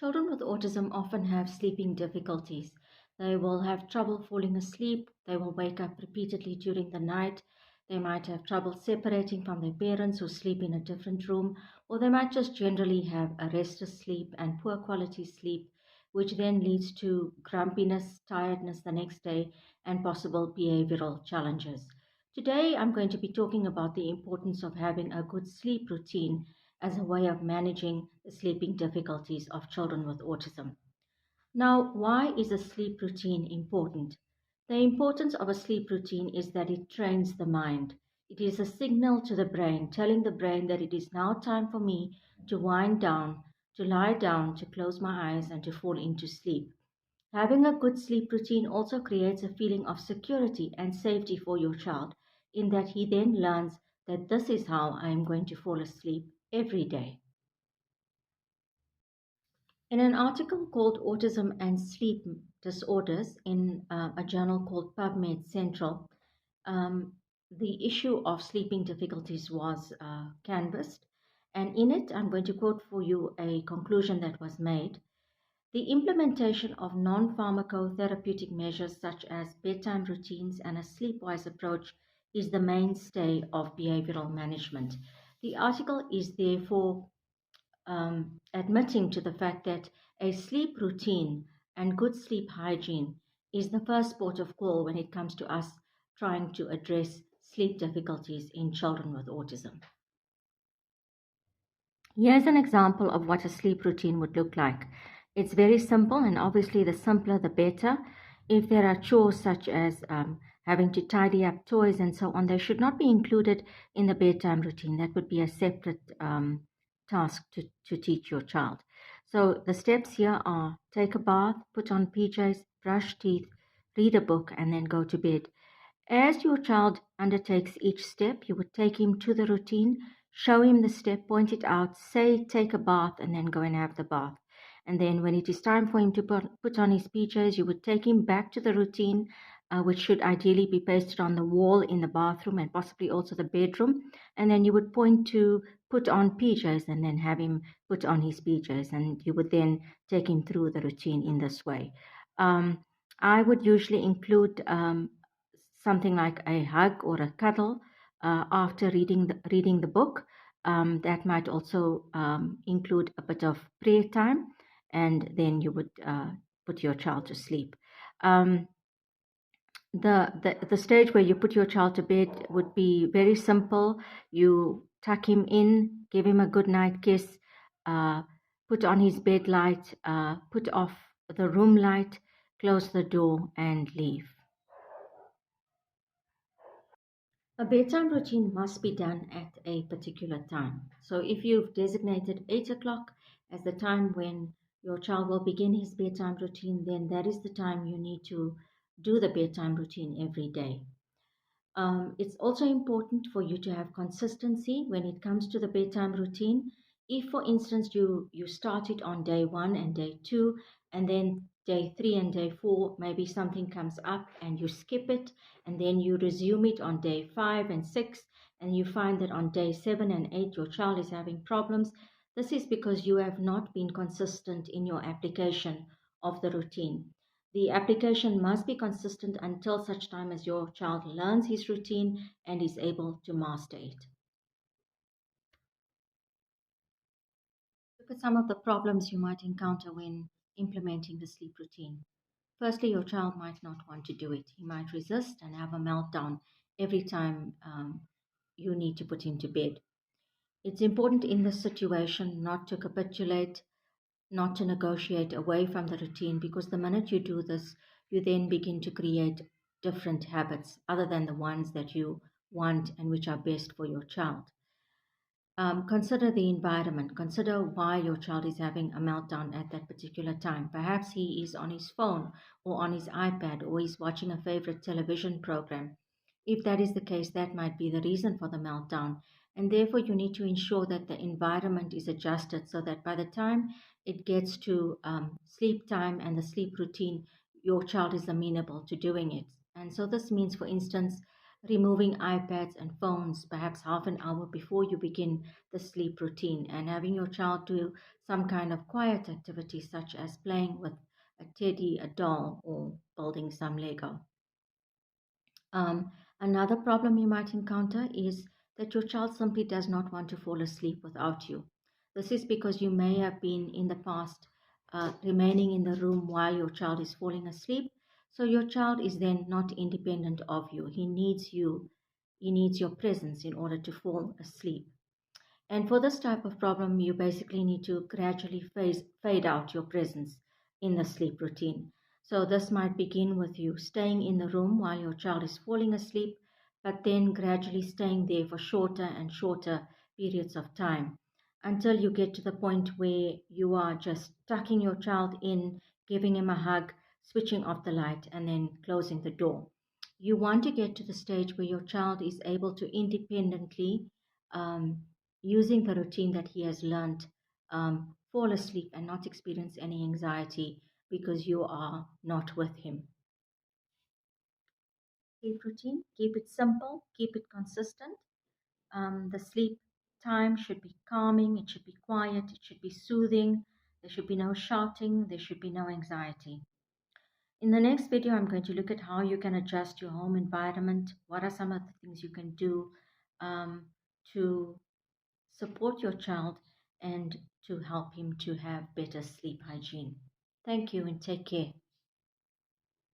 Children with autism often have sleeping difficulties. They will have trouble falling asleep. They will wake up repeatedly during the night. They might have trouble separating from their parents who sleep in a different room, or they might just generally have a restless sleep and poor quality sleep, which then leads to grumpiness, tiredness the next day, and possible behavioral challenges. Today, I'm going to be talking about the importance of having a good sleep routine as a way of managing the sleeping difficulties of children with autism. Now, why is a sleep routine important? The importance of a sleep routine is that it trains the mind. It is a signal to the brain, telling the brain that it is now time for me to wind down, to lie down, to close my eyes, and to fall into sleep. Having a good sleep routine also creates a feeling of security and safety for your child, in that he then learns that this is how I am going to fall asleep every day. In an article called Autism and Sleep Disorders in a journal called PubMed Central, um, the issue of sleeping difficulties was canvassed. And in it, I'm going to quote for you a conclusion that was made. The implementation of non pharmacotherapeutic measures such as bedtime routines and a sleepwise approach is the mainstay of behavioral management. The article is therefore admitting to the fact that a sleep routine and good sleep hygiene is the first port of call when it comes to us trying to address sleep difficulties in children with autism. Here's an example of what a sleep routine would look like. It's very simple, and obviously, the simpler the better. If there are chores such as having to tidy up toys and so on, they should not be included in the bedtime routine. That would be a separate task to teach your child. So, the steps here are take a bath, put on PJs, brush teeth, read a book, and then go to bed. As your child undertakes each step, you would take him to the routine, show him the step, point it out, say, take a bath, and then go and have the bath. And then, when it is time for him to put on his PJs, you would take him back to the routine, which should ideally be pasted on the wall in the bathroom and possibly also the bedroom. And then you would point to put on PJs and then have him put on his PJs. And you would then take him through the routine in this way. Um, I would usually include something like a hug or a cuddle after reading the book. That might also include a bit of prayer time, and then you would put your child to sleep. Um, the stage where you put your child to bed would be very simple. You tuck him in, give him a good night kiss, uh, put on his bed light, put off the room light, close the door, and leave. A bedtime routine must be done at a particular time. So if you've designated 8 o'clock as the time when your child will begin his bedtime routine, then that is the time you need to do the bedtime routine every day. It's also important for you to have consistency when it comes to the bedtime routine. If, for instance, you start it on day one and day two, and then day three and day four, maybe something comes up and you skip it, and then you resume it on day five and six, and you find that on day seven and eight your child is having problems. This is because you have not been consistent in your application of the routine. The application must be consistent until such time as your child learns his routine and is able to master it. Look at some of the problems you might encounter when implementing the sleep routine. Firstly, your child might not want to do it. He might resist and have a meltdown every time you need to put him to bed. It's important in this situation not to capitulate, not to negotiate away from the routine, because the minute you do this, you then begin to create different habits other than the ones that you want and which are best for your child. Consider the environment. Consider why your child is having a meltdown at that particular time. Perhaps he is on his phone or on his iPad or he's watching a favorite television program. If that is the case, that might be the reason for the meltdown. And therefore, you need to ensure that the environment is adjusted so that by the time it gets to sleep time and the sleep routine, your child is amenable to doing it. And so, this means, for instance, removing iPads and phones perhaps half an hour before you begin the sleep routine, and having your child do some kind of quiet activity such as playing with a teddy, a doll, or building some Lego. Another problem you might encounter is that your child simply does not want to fall asleep without you. This is because you may have been in the past remaining in the room while your child is falling asleep. So your child is then not independent of you. He needs you, he needs your presence in order to fall asleep. And for this type of problem, you basically need to gradually fade out your presence in the sleep routine. So this might begin with you staying in the room while your child is falling asleep, but then gradually staying there for shorter and shorter periods of time until you get to the point where you are just tucking your child in, giving him a hug, switching off the light, and then closing the door. You want to get to the stage where your child is able to independently um, using the routine that he has learned, fall asleep and not experience any anxiety because you are not with him. Sleep routine, keep it simple, keep it consistent. The sleep time should be calming, it should be quiet, it should be soothing. There should be no shouting, there should be no anxiety. In the next video, I'm going to look at how you can adjust your home environment. What are some of the things you can do um, to support your child and to help him to have better sleep hygiene. Thank you and take care.